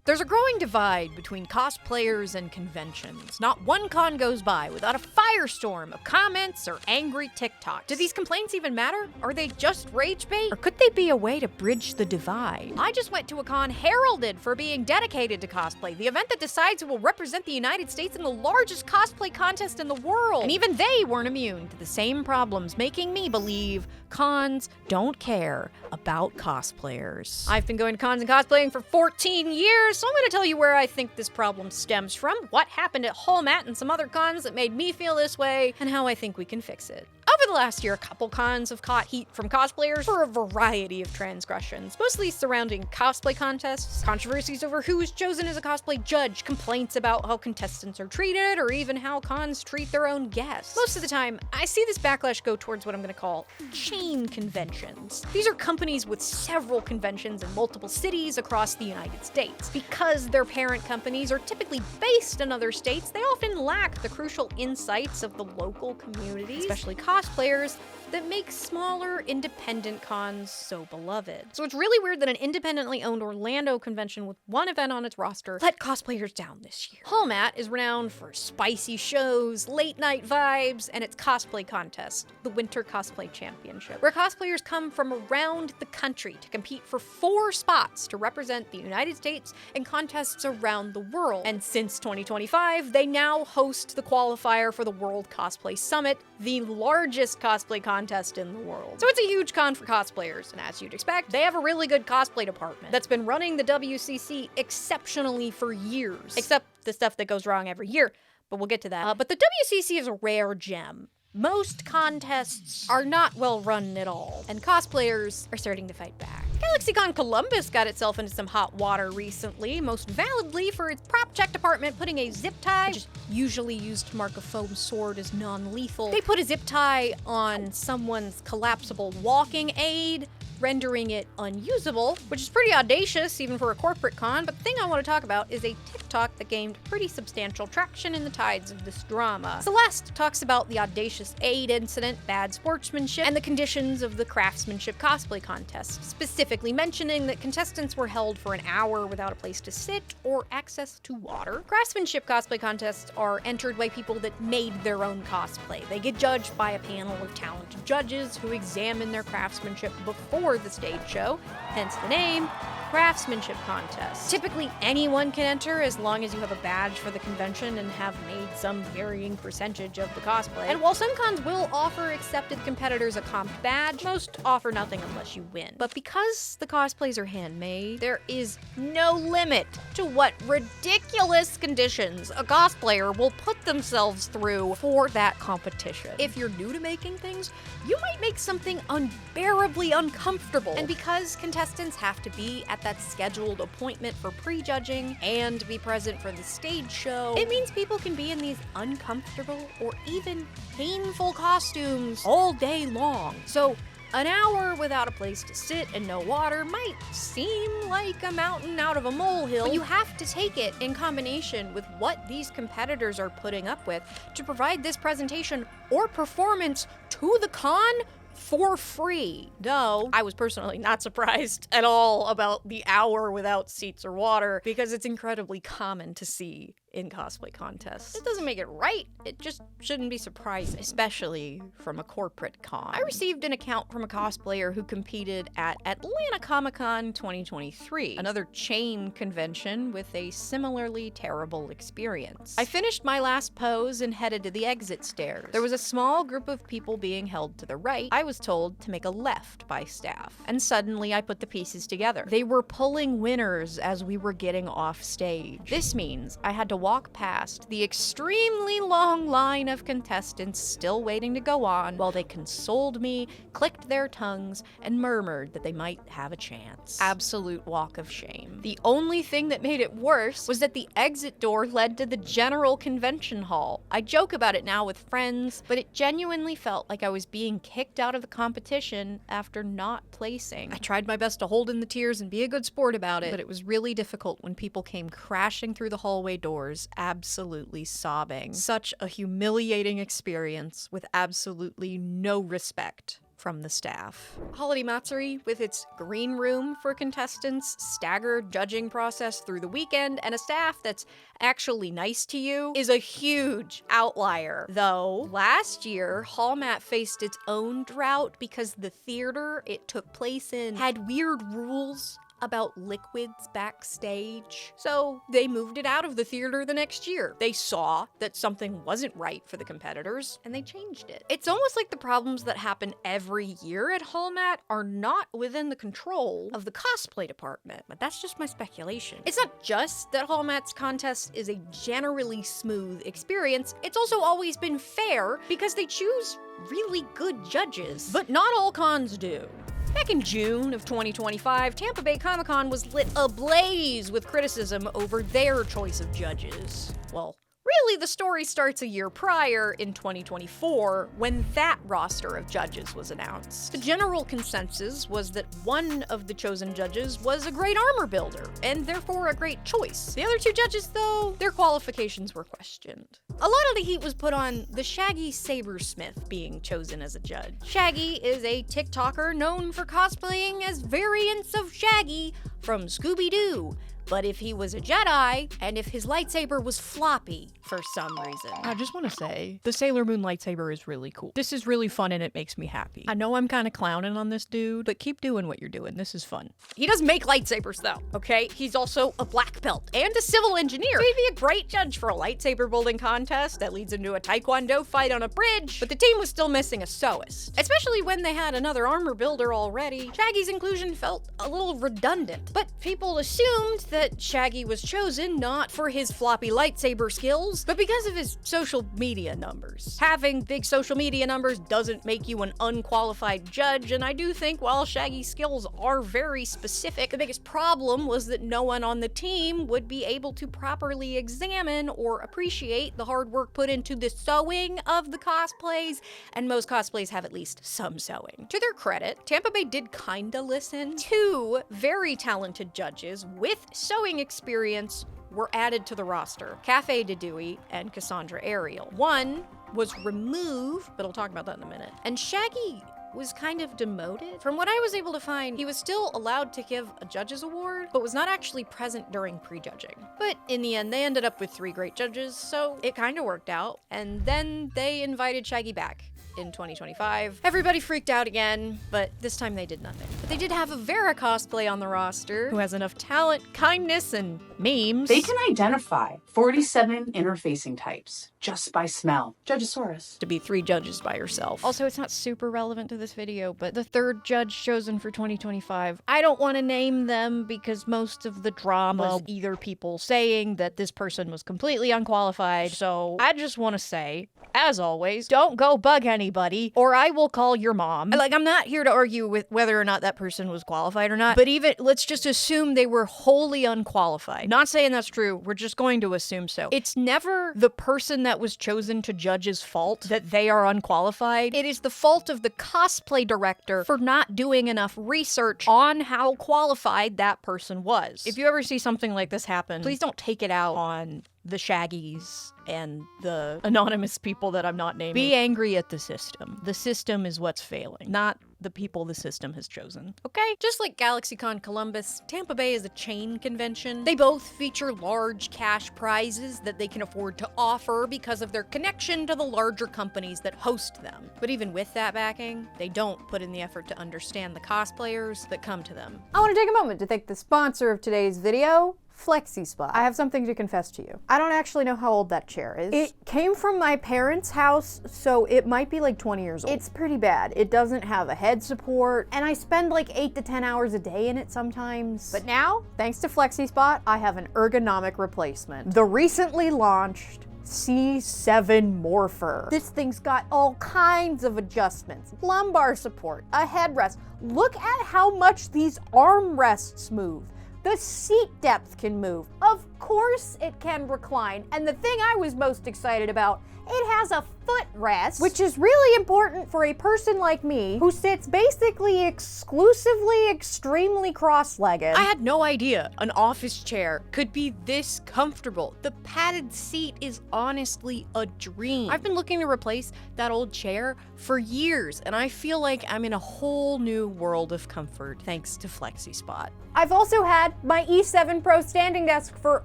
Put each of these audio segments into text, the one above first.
There's a growing divide between cosplayers and conventions. Not one con goes by without a firestorm of comments or angry TikToks. Do these complaints even matter? Are they just rage bait? Or could they be a way to bridge the divide? I just went to a con heralded for being dedicated to cosplay, the event that decides who will represent the United States in the largest cosplay contest in the world. And even they weren't immune to the same problems, making me believe cons don't care about cosplayers. I've been going to cons and cosplaying for 14 years, so I'm gonna tell you where I think this problem stems from, what happened at Holiday Matsuri and some other cons that made me feel this way, and how I think we can fix it. Over the last year, a couple cons have caught heat from cosplayers for a variety of transgressions, mostly surrounding cosplay contests, controversies over who is chosen as a cosplay judge, complaints about how contestants are treated, or even how cons treat their own guests. Most of the time, I see this backlash go towards what I'm gonna call chain conventions. These are companies with several conventions in multiple cities across the United States. Because their parent companies are typically based in other states, they often lack the crucial insights of the local communities, especially cosplayers, that make smaller, independent cons so beloved. So it's really weird that an independently owned Orlando convention with one event on its roster let cosplayers down this year. Holiday Matsuri is renowned for spicy shows, late-night vibes, and its cosplay contest, the Winter Cosplay Championship, where cosplayers come from around the country to compete for 4 spots to represent the United States in contests around the world. And since 2025, they now host the qualifier for the World Cosplay Summit, the largest cosplay contest in the world. So it's a huge con for cosplayers, and as you'd expect, they have a really good cosplay department that's been running the WCC exceptionally for years. Except the stuff that goes wrong every year, but we'll get to that. But the WCC is a rare gem. Most contests are not well run at all, and cosplayers are starting to fight back. GalaxyCon Columbus got itself into some hot water recently, most validly for its prop check department putting a zip tie, which is usually used to mark a foam sword as non-lethal. They put a zip tie on someone's collapsible walking aid, rendering it unusable, which is pretty audacious even for a corporate con, but the thing I want to talk about is a TikTok that gained pretty substantial traction in the tides of this drama. Celeste talks about the audacious aid incident, bad sportsmanship, and the conditions of the craftsmanship cosplay contest, specifically mentioning that contestants were held for an hour without a place to sit or access to water. Craftsmanship cosplay contests are entered by people that made their own cosplay. They get judged by a panel of talented judges who examine their craftsmanship before the stage show, hence the name, craftsmanship contest. Typically anyone can enter as long as you have a badge for the convention and have made some varying percentage of the cosplay. And while some cons will offer accepted competitors a comped badge, most offer nothing unless you win. But because the cosplays are handmade, there is no limit to what ridiculous conditions a cosplayer will put themselves through for that competition. If you're new to making things, you might make something unbearably uncomfortable. And because contestants have to be at that scheduled appointment for prejudging and be present for the stage show, it means people can be in these uncomfortable or even painful costumes all day long. So an hour without a place to sit and no water might seem like a mountain out of a molehill, but you have to take it in combination with what these competitors are putting up with to provide this presentation or performance to the con for free. Though, I was personally not surprised at all about the hour without seats or water, because it's incredibly common to see in cosplay contests. It doesn't make it right, it just shouldn't be surprising, especially from a corporate con. I received an account from a cosplayer who competed at Atlanta Comic-Con 2023, another chain convention with a similarly terrible experience. I finished my last pose and headed to the exit stairs. There was a small group of people being held to the right. I was told to make a left by staff, and suddenly I put the pieces together. They were pulling winners as we were getting off stage. This means I had to walk past the extremely long line of contestants still waiting to go on while they consoled me, clicked their tongues, and murmured that they might have a chance. Absolute walk of shame. The only thing that made it worse was that the exit door led to the general convention hall. I joke about it now with friends, but it genuinely felt like I was being kicked out of the competition after not placing. I tried my best to hold in the tears and be a good sport about it, but it was really difficult when people came crashing through the hallway doors, absolutely sobbing. Such a humiliating experience with absolutely no respect from the staff. Holiday Matsuri, with its green room for contestants, staggered judging process through the weekend, and a staff that's actually nice to you, is a huge outlier. Though, last year, Hallmat faced its own drought because the theater it took place in had weird rules about liquids backstage. So they moved it out of the theater the next year. They saw that something wasn't right for the competitors, and they changed it. It's almost like the problems that happen every year at Hallmat are not within the control of the cosplay department, but that's just my speculation. It's not just that Hallmat's contest is a generally smooth experience, it's also always been fair because they choose really good judges. But not all cons do. Back in June of 2025, Tampa Bay Comic-Con was lit ablaze with criticism over their choice of judges. Well, really, the story starts a year prior, in 2024, when that roster of judges was announced. The general consensus was that one of the chosen judges was a great armor builder, and therefore a great choice. The other two judges, though, their qualifications were questioned. A lot of the heat was put on the Shaggy Sabersmith being chosen as a judge. Shaggy is a TikToker known for cosplaying as variants of Shaggy from Scooby-Doo. But if he was a Jedi, and if his lightsaber was floppy for some reason. I just want to say, the Sailor Moon lightsaber is really cool. This is really fun and it makes me happy. I know I'm kind of clowning on this dude, but keep doing what you're doing. This is fun. He does make lightsabers though, okay? He's also a black belt and a civil engineer. So he'd be a great judge for a lightsaber building contest that leads into a taekwondo fight on a bridge, but the team was still missing a sewist. Especially when they had another armor builder already. Shaggy's inclusion felt a little redundant, but people assumed that Shaggy was chosen not for his floppy lightsaber skills, but because of his social media numbers. Having big social media numbers doesn't make you an unqualified judge, and I do think while Shaggy's skills are very specific, the biggest problem was that no one on the team would be able to properly examine or appreciate the hard work put into the sewing of the cosplays, and most cosplays have at least some sewing. To their credit, Tampa Bay did kinda listen. Two very talented judges with sewing experience were added to the roster: Cafe de Dewey and Cassandra Ariel. One was removed, but I'll talk about that in a minute. And Shaggy was kind of demoted. From what I was able to find, he was still allowed to give a judge's award, but was not actually present during prejudging. But in the end, they ended up with 3 great judges, so it kind of worked out. And then they invited Shaggy back in 2025. Everybody freaked out again, but this time they did nothing. But they did have a Vera cosplay on the roster who has enough talent, kindness, and memes. They can identify 47 interfacing types just by smell. Judgesaurus. To be 3 judges by herself. Also, it's not super relevant to this video, but the 3rd judge chosen for 2025, I don't want to name them because most of the drama was either people saying that this person was completely unqualified, so I just want to say, as always, don't go bug anybody, or I will call your mom. Like, I'm not here to argue with whether or not that person was qualified or not, but even, let's just assume they were wholly unqualified. Not saying that's true, we're just going to assume so. It's never the person that was chosen to judge's fault that they are unqualified. It is the fault of the cosplay director for not doing enough research on how qualified that person was. If you ever see something like this happen, please don't take it out on the Shaggies and the anonymous people that I'm not naming. Be angry at the system. The system is what's failing, not the people the system has chosen. Okay? Just like GalaxyCon Columbus, Tampa Bay is a chain convention. They both feature large cash prizes that they can afford to offer because of their connection to the larger companies that host them. But even with that backing, they don't put in the effort to understand the cosplayers that come to them. I want to take a moment to thank the sponsor of today's video, FlexiSpot. I have something to confess to you. I don't actually know how old that chair is. It came from my parents' house, so it might be like 20 years old. It's pretty bad. It doesn't have a head support, and I spend like 8 to 10 hours a day in it sometimes. But now, thanks to FlexiSpot, I have an ergonomic replacement. The recently launched C7 Morpher. This thing's got all kinds of adjustments. Lumbar support, a headrest. Look at how much these armrests move. The seat depth can move. Of Of course it can recline. And the thing I was most excited about, it has a footrest, which is really important for a person like me who sits basically exclusively extremely cross-legged. I had no idea an office chair could be this comfortable. The padded seat is honestly a dream. I've been looking to replace that old chair for years, and I feel like I'm in a whole new world of comfort thanks to FlexiSpot. I've also had my E7 Pro standing desk for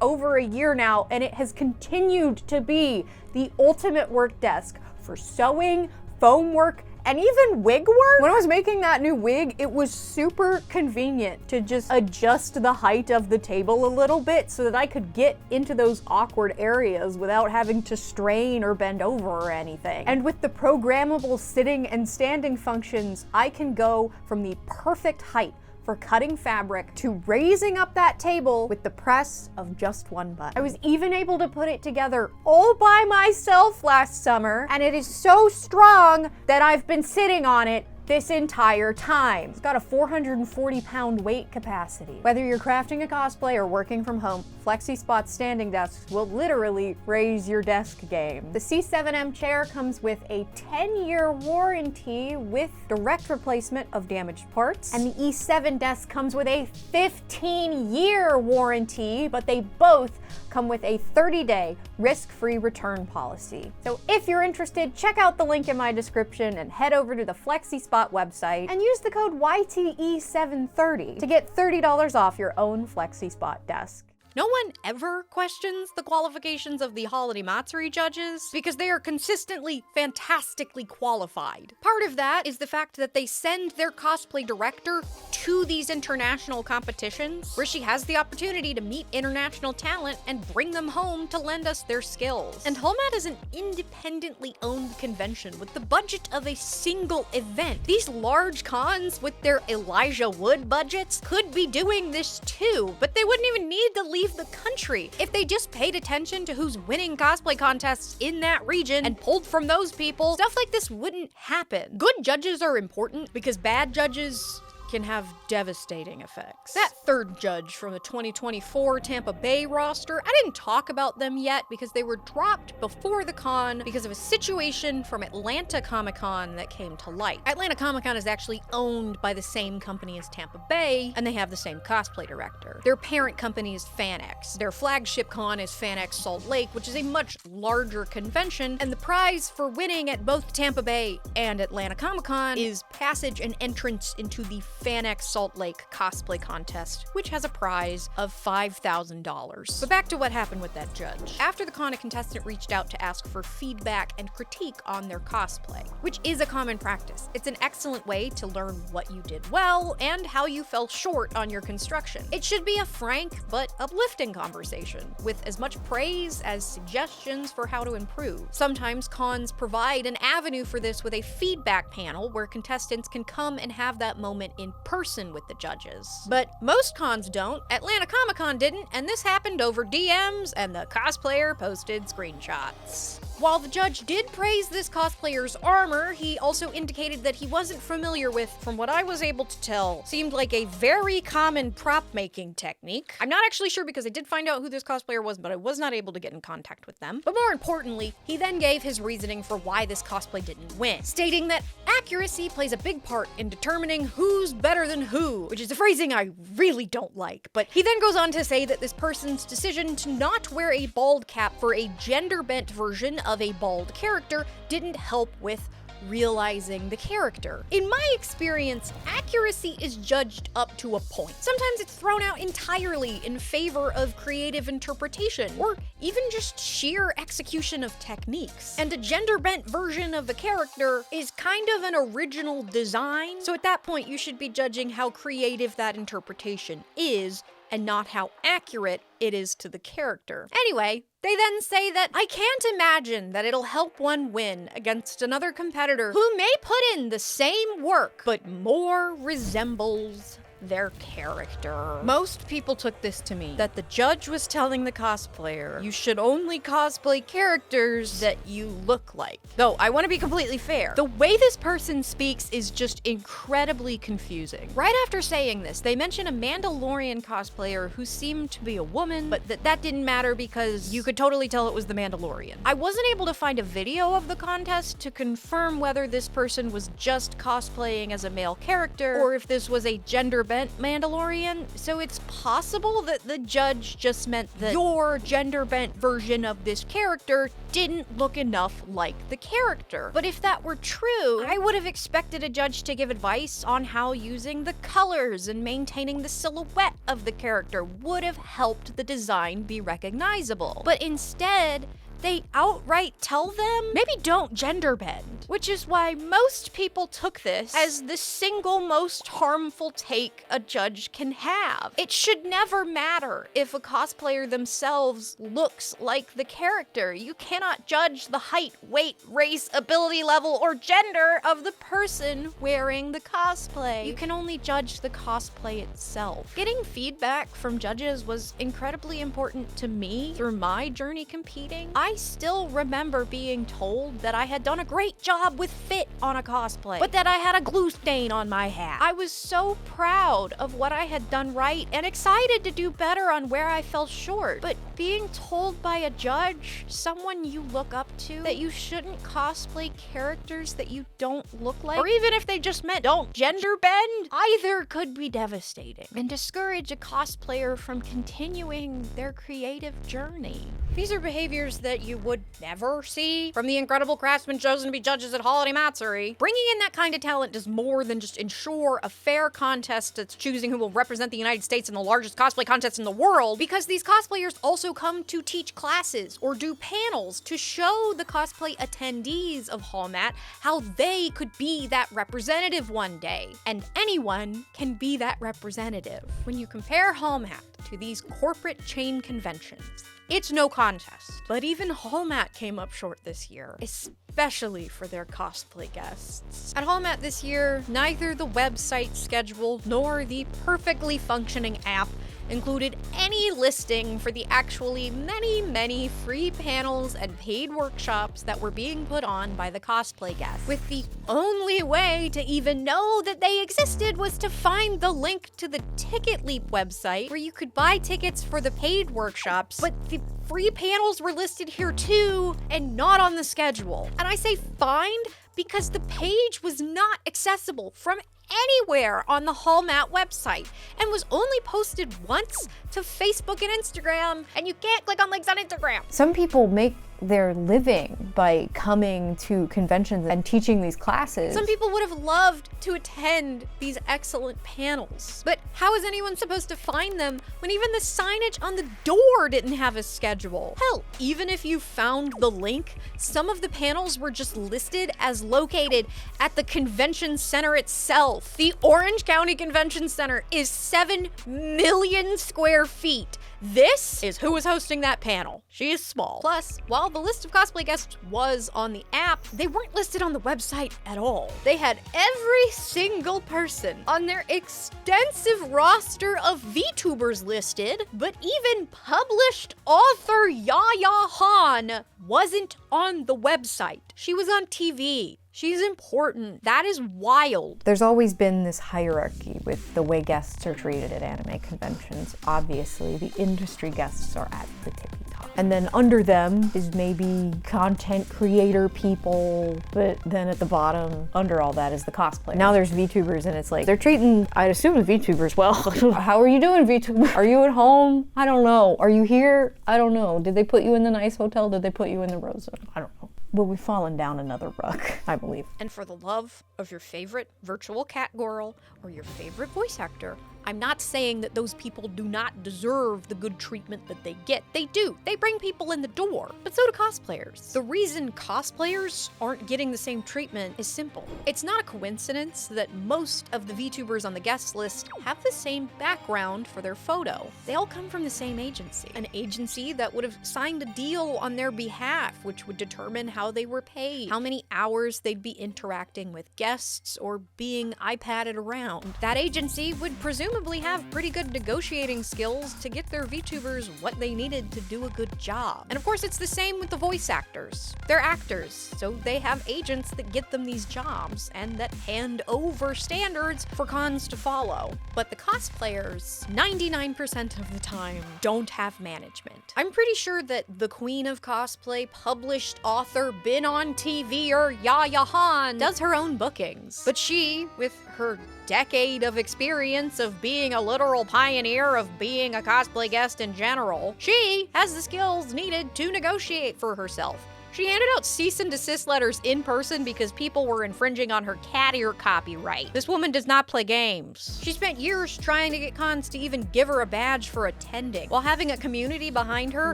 over a year now, and it has continued to be the ultimate work desk for sewing, foam work, and even wig work. When I was making that new wig, it was super convenient to just adjust the height of the table a little bit so that I could get into those awkward areas without having to strain or bend over or anything. And with the programmable sitting and standing functions, I can go from the perfect height for cutting fabric to raising up that table with the press of just one button. I was even able to put it together all by myself last summer, and it is so strong that I've been sitting on it this entire time. It's got a 440-pound weight capacity. Whether you're crafting a cosplay or working from home, FlexiSpot standing desks will literally raise your desk game. The C7M chair comes with a 10-year warranty with direct replacement of damaged parts, and the E7 desk comes with a 15-year warranty, but they both come with a 30-day risk-free return policy. So if you're interested, check out the link in my description and head over to the FlexiSpot website and use the code YTE730 to get $30 off your own FlexiSpot desk. No one ever questions the qualifications of the Holiday Matsuri judges because they are consistently fantastically qualified. Part of that is the fact that they send their cosplay director to these international competitions where she has the opportunity to meet international talent and bring them home to lend us their skills. And HOLMAT is an independently owned convention with the budget of a single event. These large cons with their Elijah Wood budgets could be doing this too, but they wouldn't even need to leave the country if they just paid attention to who's winning cosplay contests in that region and pulled from those people. Stuff like this wouldn't happen. Good judges are important because bad judges can have devastating effects. That third judge from the 2024 Tampa Bay roster, I didn't talk about them yet because they were dropped before the con because of a situation from Atlanta Comic-Con that came to light. Atlanta Comic-Con is actually owned by the same company as Tampa Bay, and they have the same cosplay director. Their parent company is FanX. Their flagship con is FanX Salt Lake, which is a much larger convention, and the prize for winning at both Tampa Bay and Atlanta Comic-Con is passage and entrance into the FanX Salt Lake cosplay contest, which has a prize of $5,000. But back to what happened with that judge. After the con, a contestant reached out to ask for feedback and critique on their cosplay, which is a common practice. It's an excellent way to learn what you did well and how you fell short on your construction. It should be a frank but uplifting conversation, with as much praise as suggestions for how to improve. Sometimes cons provide an avenue for this with a feedback panel where contestants can come and have that moment in person with the judges. But most cons don't. Atlanta Comic-Con didn't, and this happened over DMs, and the cosplayer posted screenshots. While the judge did praise this cosplayer's armor, he also indicated that he wasn't familiar with, from what I was able to tell, seemed like a very common prop-making technique. I'm not actually sure because I did find out who this cosplayer was, but I was not able to get in contact with them. But more importantly, he then gave his reasoning for why this cosplay didn't win, stating that accuracy plays a big part in determining who's better than who, which is a phrasing I really don't like. But he then goes on to say that this person's decision to not wear a bald cap for a gender-bent version of a bald character didn't help with realizing the character. In my experience, accuracy is judged up to a point. Sometimes it's thrown out entirely in favor of creative interpretation, or even just sheer execution of techniques. And a gender-bent version of the character is kind of an original design, so at that point you should be judging how creative that interpretation is, and not how accurate it is to the character. Anyway, they then say that I can't imagine that it'll help one win against another competitor who may put in the same work, but more resembles their character. Most people took this to mean that the judge was telling the cosplayer, you should only cosplay characters that you look like. Though, I want to be completely fair. The way this person speaks is just incredibly confusing. Right after saying this, they mention a Mandalorian cosplayer who seemed to be a woman, but that didn't matter because you could totally tell it was the Mandalorian. I wasn't able to find a video of the contest to confirm whether this person was just cosplaying as a male character or if this was a gender-bent Mandalorian, so it's possible that the judge just meant that your gender-bent version of this character didn't look enough like the character. But if that were true, I would have expected a judge to give advice on how using the colors and maintaining the silhouette of the character would have helped the design be recognizable. But instead, they outright tell them, maybe don't gender bend, which is why most people took this as the single most harmful take a judge can have. It should never matter if a cosplayer themselves looks like the character. You cannot judge the height, weight, race, ability level, or gender of the person wearing the cosplay. You can only judge the cosplay itself. Getting feedback from judges was incredibly important to me through my journey competing. I still remember being told that I had done a great job with fit on a cosplay, but that I had a glue stain on my hat. I was so proud of what I had done right and excited to do better on where I fell short. But being told by a judge, someone you look up to, that you shouldn't cosplay characters that you don't look like, or even if they just meant don't gender bend, either could be devastating and discourage a cosplayer from continuing their creative journey. These are behaviors that you would never see from the incredible craftsmen chosen to be judges at Holiday Matsuri. Bringing in that kind of talent does more than just ensure a fair contest that's choosing who will represent the United States in the largest cosplay contest in the world, because these cosplayers also come to teach classes or do panels to show the cosplay attendees of HallMat how they could be that representative one day. And anyone can be that representative. When you compare HallMat to these corporate chain conventions, it's no contest. But even HallMat came up short this year, especially for their cosplay guests. At HallMat this year, neither the website schedule nor the perfectly functioning app included any listing for the actually many free panels and paid workshops that were being put on by the cosplay guests, with the only way to even know that they existed was to find the link to the Ticket Leap website where you could buy tickets for the paid workshops, but the free panels were listed here too and not on the schedule. And I say find because the page was not accessible from anywhere on the HallMat website and was only posted once to Facebook and Instagram, and you can't click on links on Instagram. Some people make their living by coming to conventions and teaching these classes. Some people would have loved to attend these excellent panels. But how is anyone supposed to find them when even the signage on the door didn't have a schedule? Hell, even if you found the link, some of the panels were just listed as located at the convention center itself. The Orange County Convention Center is 7 million square feet. This is who is hosting that panel. She is small. Plus, while the list of cosplay guests was on the app, they weren't listed on the website at all. They had every single person on their extensive roster of VTubers listed, but even published author Yaya Han wasn't on the website. She was on TV. She's important. That is wild. There's always been this hierarchy with the way guests are treated at anime conventions. Obviously, the industry guests are at the tippy top. And then under them is maybe content creator people, but then at the bottom, under all that is the cosplay. Now there's VTubers and it's like, they're treating, I'd assume the VTubers well. How are you doing, VTuber? Are you at home? I don't know. Are you here? I don't know. Did they put you in the nice hotel? Did they put you in the Rose Zone? I don't know. But we've fallen down another rug, I believe. And for the love of your favorite virtual cat girl or your favorite voice actor, I'm not saying that those people do not deserve the good treatment that they get. They do. They bring people in the door. But so do cosplayers. The reason cosplayers aren't getting the same treatment is simple. It's not a coincidence that most of the VTubers on the guest list have the same background for their photo. They all come from the same agency. An agency that would have signed a deal on their behalf, which would determine how they were paid, how many hours they'd be interacting with guests or being iPadded around. That agency would presumably presumably have pretty good negotiating skills to get their VTubers what they needed to do a good job. And of course, it's the same with the voice actors. They're actors, so they have agents that get them these jobs and that hand over standards for cons to follow. But the cosplayers, 99% of the time, don't have management. I'm pretty sure that the queen of cosplay, published author, been on TV-er Yaya Han does her own bookings. But she, with her decade of experience of being a literal pioneer of being a cosplay guest in general, she has the skills needed to negotiate for herself. She handed out cease and desist letters in person because people were infringing on her cat ear copyright. This woman does not play games. She spent years trying to get cons to even give her a badge for attending, while having a community behind her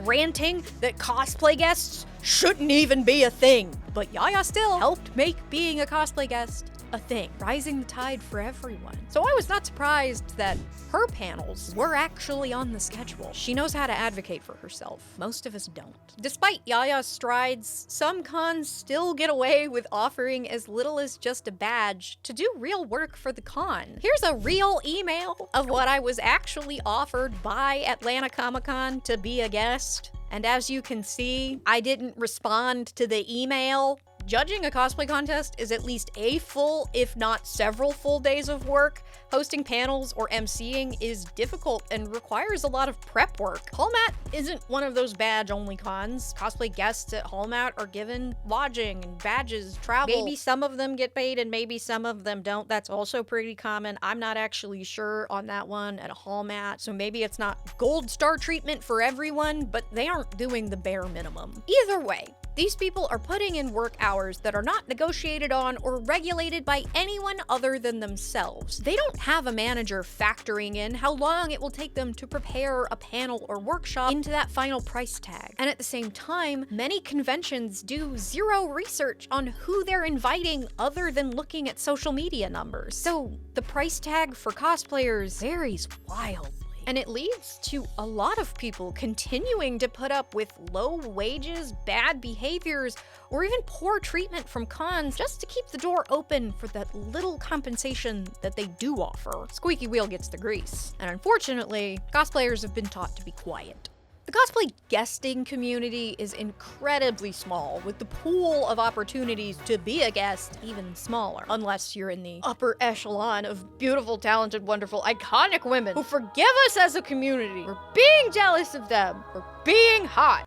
ranting that cosplay guests shouldn't even be a thing. But Yaya still helped make being a cosplay guest a thing, rising the tide for everyone. So I was not surprised that her panels were actually on the schedule. She knows how to advocate for herself. Most of us don't. Despite Yaya's strides, some cons still get away with offering as little as just a badge to do real work for the con. Here's a real email of what I was actually offered by Atlanta Comic-Con to be a guest. And as you can see, I didn't respond to the email. Judging a cosplay contest is at least a full, if not several full days of work. Hosting panels or MCing is difficult and requires a lot of prep work. Hallmat isn't one of those badge-only cons. Cosplay guests at Hallmat are given lodging and badges, travel. Maybe some of them get paid and maybe some of them don't. That's also pretty common. I'm not actually sure on that one at a Hallmat, so maybe it's not gold star treatment for everyone, but they aren't doing the bare minimum. Either way, these people are putting in work hours that are not negotiated on or regulated by anyone other than themselves. They don't have a manager factoring in how long it will take them to prepare a panel or workshop into that final price tag. And at the same time, many conventions do zero research on who they're inviting other than looking at social media numbers. So the price tag for cosplayers varies wildly. And it leads to a lot of people continuing to put up with low wages, bad behaviors, or even poor treatment from cons just to keep the door open for that little compensation that they do offer. Squeaky wheel gets the grease. And unfortunately, cosplayers have been taught to be quiet. The cosplay guesting community is incredibly small, with the pool of opportunities to be a guest even smaller, unless you're in the upper echelon of beautiful, talented, wonderful, iconic women who forgive us as a community for being jealous of them or being hot.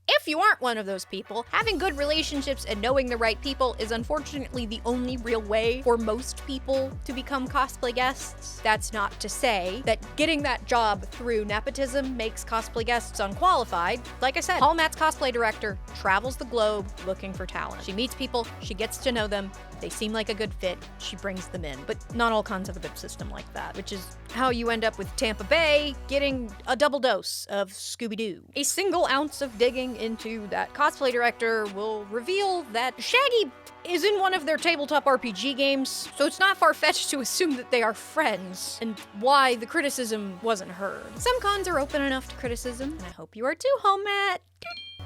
If you aren't one of those people, having good relationships and knowing the right people is unfortunately the only real way for most people to become cosplay guests. That's not to say that getting that job through nepotism makes cosplay guests unqualified. Like I said, Hallmat's cosplay director travels the globe looking for talent. She meets people, she gets to know them, they seem like a good fit, she brings them in. But not all cons have a good system like that, which is how you end up with Tampa Bay getting a double dose of Scooby-Doo. A single ounce of digging into that cosplay director will reveal that Shaggy is in one of their tabletop RPG games, so it's not far-fetched to assume that they are friends, and why the criticism wasn't heard. Some cons are open enough to criticism, and I hope you are too, Hallmat.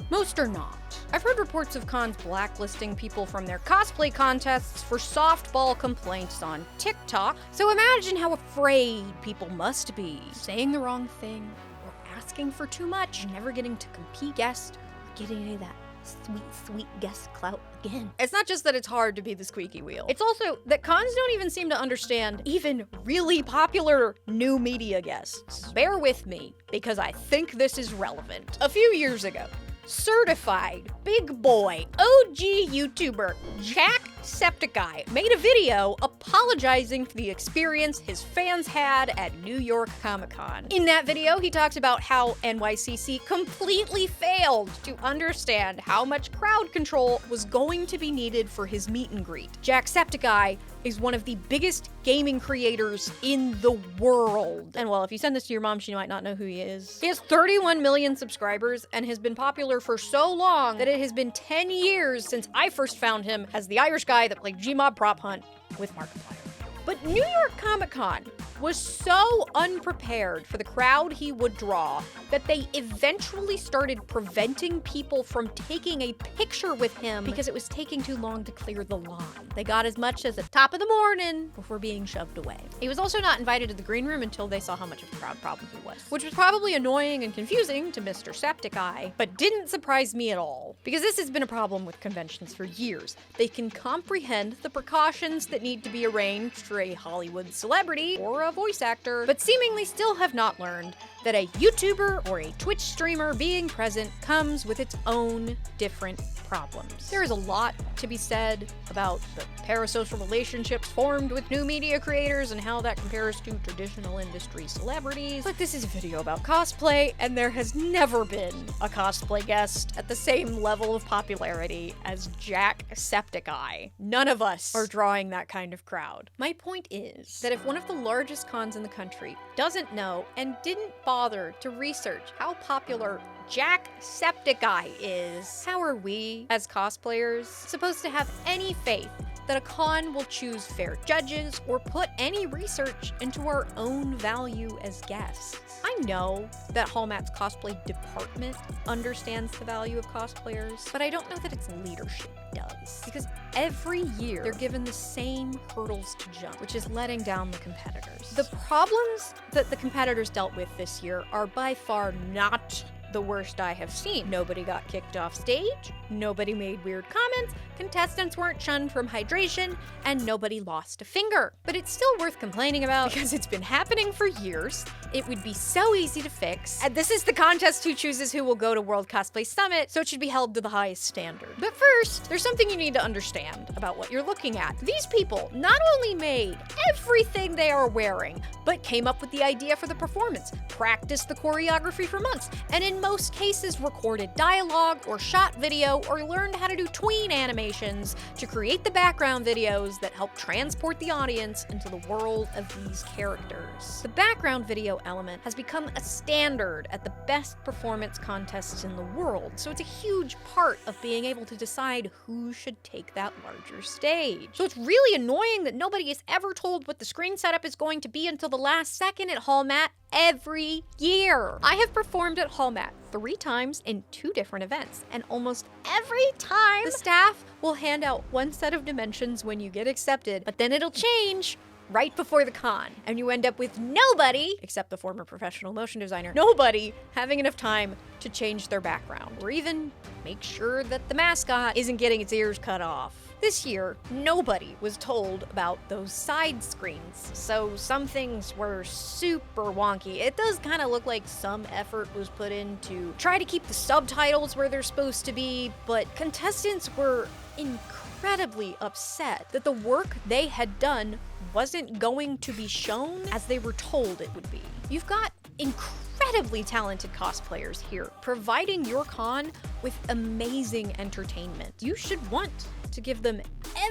Most are not. I've heard reports of cons blacklisting people from their cosplay contests for softball complaints on TikTok, so imagine how afraid people must be saying the wrong thing or asking for too much, never getting to compete guest or getting any of that sweet guest clout again. It's not just that it's hard to be the squeaky wheel. It's also that cons don't even seem to understand even really popular new media guests. Bear with me, because I think this is relevant. A few years ago, certified big boy OG YouTuber Jacksepticeye made a video apologizing for the experience his fans had at New York Comic-Con. In that video, he talks about how NYCC completely failed to understand how much crowd control was going to be needed for his meet and greet. Jacksepticeye is one of the biggest gaming creators in the world. And well, if you send this to your mom, she might not know who he is. He has 31 million subscribers and has been popular for so long that it has been 10 years since I first found him as the Irish guy that played Gmod Prop Hunt with Markiplier. But New York Comic Con was so unprepared for the crowd he would draw that they eventually started preventing people from taking a picture with him because it was taking too long to clear the line. They got as much as the top of the morning before being shoved away. He was also not invited to the green room until they saw how much of a crowd problem he was, which was probably annoying and confusing to Mr. Septic Eye, but didn't surprise me at all, because this has been a problem with conventions for years. They can comprehend the precautions that need to be arranged for a Hollywood celebrity or a voice actor, but seemingly still have not learned that a YouTuber or a Twitch streamer being present comes with its own different problems. There is a lot to be said about the parasocial relationships formed with new media creators and how that compares to traditional industry celebrities, but this is a video about cosplay, and there has never been a cosplay guest at the same level of popularity as Jacksepticeye. None of us are drawing that kind of crowd. My point is that if one of the largest cons in the country doesn't know and didn't bother to research how popular Jacksepticeye is, how are we, as cosplayers, supposed to have any faith that a con will choose fair judges or put any research into our own value as guests? I know that Hallmat's cosplay department understands the value of cosplayers, but I don't know that its leadership does. Because every year they're given the same hurdles to jump, which is letting down the competitors. The problems that the competitors dealt with this year are by far not the worst I have seen. Nobody got kicked off stage, nobody made weird comments, contestants weren't shunned from hydration, and nobody lost a finger. But it's still worth complaining about because it's been happening for years. It would be so easy to fix. And this is the contest who chooses who will go to World Cosplay Summit, so it should be held to the highest standard. But first, there's something you need to understand about what you're looking at. These people not only made everything they are wearing, but came up with the idea for the performance, practiced the choreography for months, and in most cases recorded dialogue or shot video or learned how to do tween animations to create the background videos that help transport the audience into the world of these characters. The background video element has become a standard at the best performance contests in the world, so it's a huge part of being able to decide who should take that larger stage. So it's really annoying that nobody is ever told what the screen setup is going to be until the last second at Hallmat every year. I have performed at Hallmat 3 times in 2 different events, and almost every time the staff will hand out one set of dimensions when you get accepted, but then it'll change right before the con, and you end up with nobody, except the former professional motion designer, nobody having enough time to change their background, or even make sure that the mascot isn't getting its ears cut off. This year, nobody was told about those side screens, so some things were super wonky. It does kind of look like some effort was put in to try to keep the subtitles where they're supposed to be, but contestants were incredibly upset that the work they had done wasn't going to be shown as they were told it would be. You've got incredibly talented cosplayers here, providing your con with amazing entertainment. You should want to give them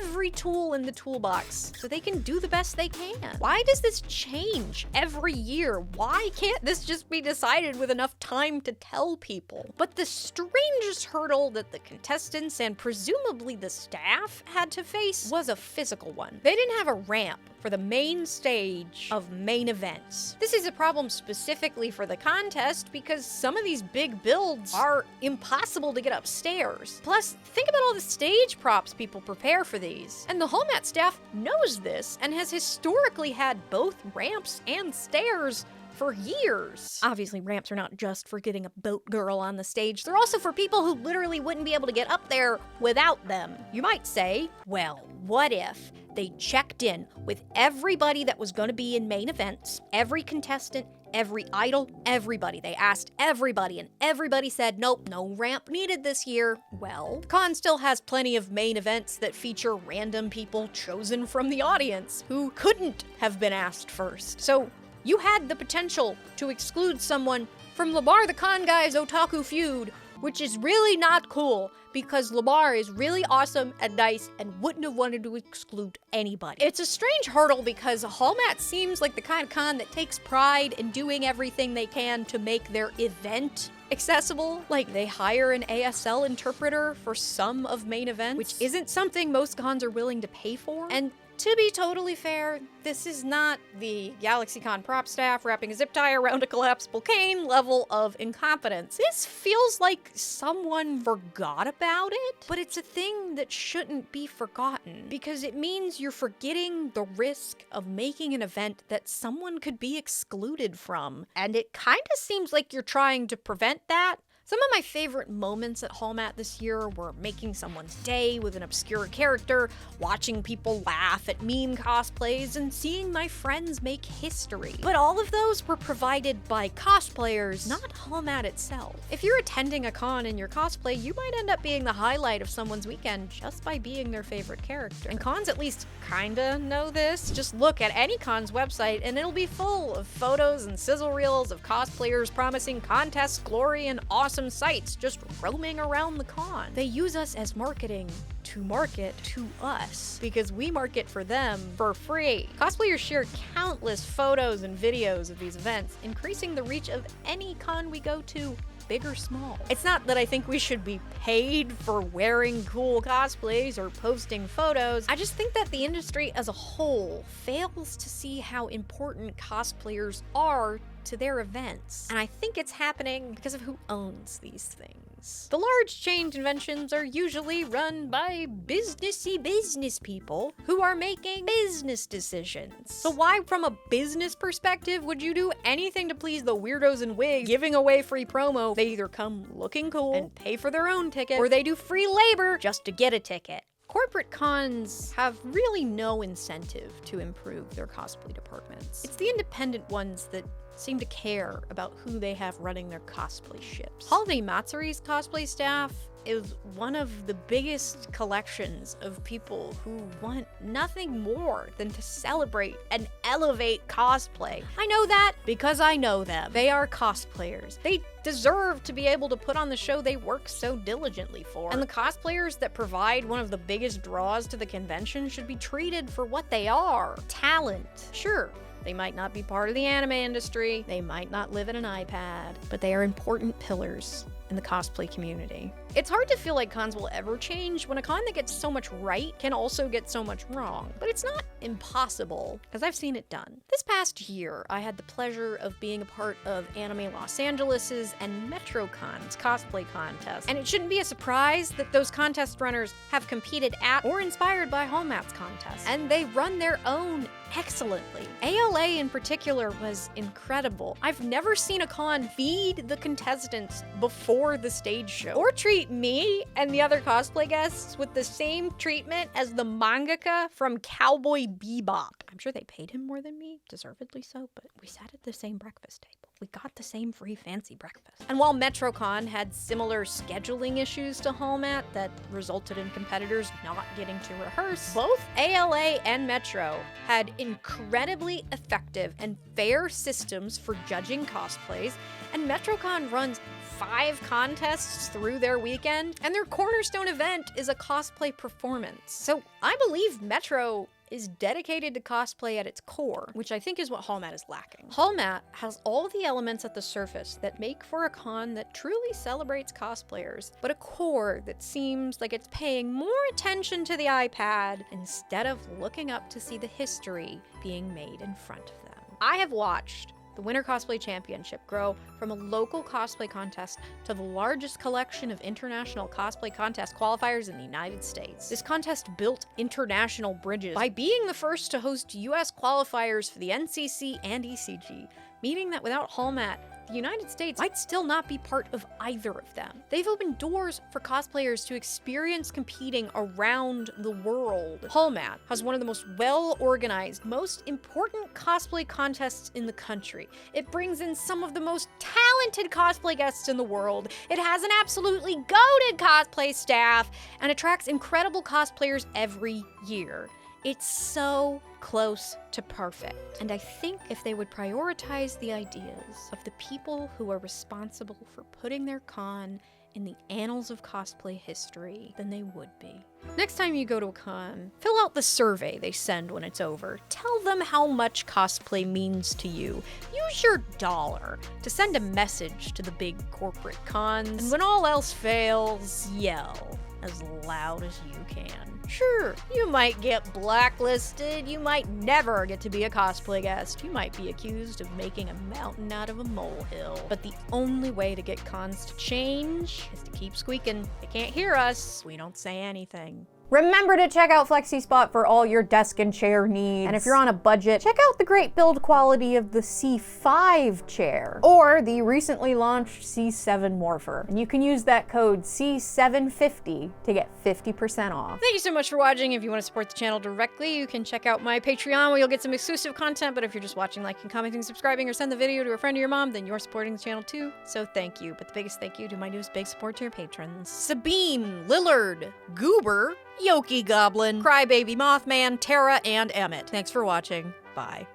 every tool in the toolbox so they can do the best they can. Why does this change every year? Why can't this just be decided with enough time to tell people? But the strangest hurdle that the contestants and presumably the staff had to face was a physical one. They didn't have a ramp for the main stage of main events. This is a problem specifically for the contest because some of these big builds are impossible to get upstairs. Plus, think about all the stage props people prepare for these. And the Hallmat staff knows this and has historically had both ramps and stairs for years. Obviously, ramps are not just for getting a boat girl on the stage. They're also for people who literally wouldn't be able to get up there without them. You might say, well, what if they checked in with everybody that was going to be in main events, every contestant, every idol, everybody. They asked everybody, and everybody said, nope, no ramp needed this year. Well, the con still has plenty of main events that feature random people chosen from the audience who couldn't have been asked first. So you had the potential to exclude someone from Labar the Con Guy's Otaku feud, which is really not cool because Labar is really awesome and nice and wouldn't have wanted to exclude anybody. It's a strange hurdle because Hallmat seems like the kind of con that takes pride in doing everything they can to make their event accessible. Like, they hire an ASL interpreter for some of main events, which isn't something most cons are willing to pay for. And To be totally fair, this is not the GalaxyCon prop staff wrapping a zip tie around a collapsible cane level of incompetence. This feels like someone forgot about it, but it's a thing that shouldn't be forgotten because it means you're forgetting the risk of making an event that someone could be excluded from. And it kind of seems like you're trying to prevent that. Some of my favorite moments at Hallmat this year were making someone's day with an obscure character, watching people laugh at meme cosplays, and seeing my friends make history. But all of those were provided by cosplayers, not Hallmat itself. If you're attending a con in your cosplay, you might end up being the highlight of someone's weekend just by being their favorite character. And cons at least kinda know this. Just look at any con's website and it'll be full of photos and sizzle reels of cosplayers promising contests, glory, and awesome sites just roaming around the con. They use us as marketing to market to us because we market for them for free. Cosplayers share countless photos and videos of these events, increasing the reach of any con we go to, big or small. It's not that I think we should be paid for wearing cool cosplays or posting photos. I just think that the industry as a whole fails to see how important cosplayers are to their events. And I think it's happening because of who owns these things. The large chain conventions are usually run by businessy business people who are making business decisions. So why, from a business perspective, would you do anything to please the weirdos in wigs giving away free promo? They either come looking cool and pay for their own ticket, or they do free labor just to get a ticket. Corporate cons have really no incentive to improve their cosplay departments. It's the independent ones that seem to care about who they have running their cosplay ships. Holiday Matsuri's cosplay staff is one of the biggest collections of people who want nothing more than to celebrate and elevate cosplay. I know that because I know them. They are cosplayers. They deserve to be able to put on the show they work so diligently for. And the cosplayers that provide one of the biggest draws to the convention should be treated for what they are. Talent. Sure, they might not be part of the anime industry, they might not live in an iPad, but they are important pillars in the cosplay community. It's hard to feel like cons will ever change when a con that gets so much right can also get so much wrong. But it's not impossible, because I've seen it done. This past year, I had the pleasure of being a part of Anime Los Angeles's and MetroCon's cosplay contest. And it shouldn't be a surprise that those contest runners have competed at or inspired by Hallmat's contest. And they run their own excellently. ALA in particular was incredible. I've never seen a con feed the contestants before the stage show, or treat me and the other cosplay guests with the same treatment as the mangaka from Cowboy Bebop. I'm sure they paid him more than me, deservedly so, but we sat at the same breakfast table. We got the same free fancy breakfast. And while MetroCon had similar scheduling issues to Hallmat that resulted in competitors not getting to rehearse, both ALA and Metro had incredibly effective and fair systems for judging cosplays, and MetroCon runs 5 contests through their weekend, and their cornerstone event is a cosplay performance. So I believe Metro is dedicated to cosplay at its core, which I think is what Hallmat is lacking. Hallmat has all the elements at the surface that make for a con that truly celebrates cosplayers, but a core that seems like it's paying more attention to the iPad instead of looking up to see the history being made in front of them. I have watched the Winter Cosplay Championship grow from a local cosplay contest to the largest collection of international cosplay contest qualifiers in the United States. This contest built international bridges by being the first to host US qualifiers for the NCC and ECG, meaning that without Hallmat, the United States might still not be part of either of them. They've opened doors for cosplayers to experience competing around the world. Hallmat has one of the most well-organized, most important cosplay contests in the country. It brings in some of the most talented cosplay guests in the world. It has an absolutely goated cosplay staff and attracts incredible cosplayers every year. It's so close to perfect. And I think if they would prioritize the ideas of the people who are responsible for putting their con in the annals of cosplay history, then they would be. Next time you go to a con, fill out the survey they send when it's over. Tell them how much cosplay means to you. Use your dollar to send a message to the big corporate cons. And when all else fails, yell as loud as you can. Sure, you might get blacklisted, you might never get to be a cosplay guest, you might be accused of making a mountain out of a molehill. But the only way to get cons to change is to keep squeaking. They can't hear us, we don't say anything. Remember to check out FlexiSpot for all your desk and chair needs. And if you're on a budget, check out the great build quality of the C5 chair or the recently launched C7 Morpher. And you can use that code C750 to get 50% off. Thank you so much for watching. If you want to support the channel directly, you can check out my Patreon where you'll get some exclusive content. But if you're just watching, liking, commenting, subscribing, or send the video to a friend or your mom, then you're supporting the channel too. So thank you. But the biggest thank you to my newest big support tier patrons: Sabine, Lillard, Goober, Yoki Goblin, Crybaby Mothman, Tara, and Emmett. Thanks for watching. Bye.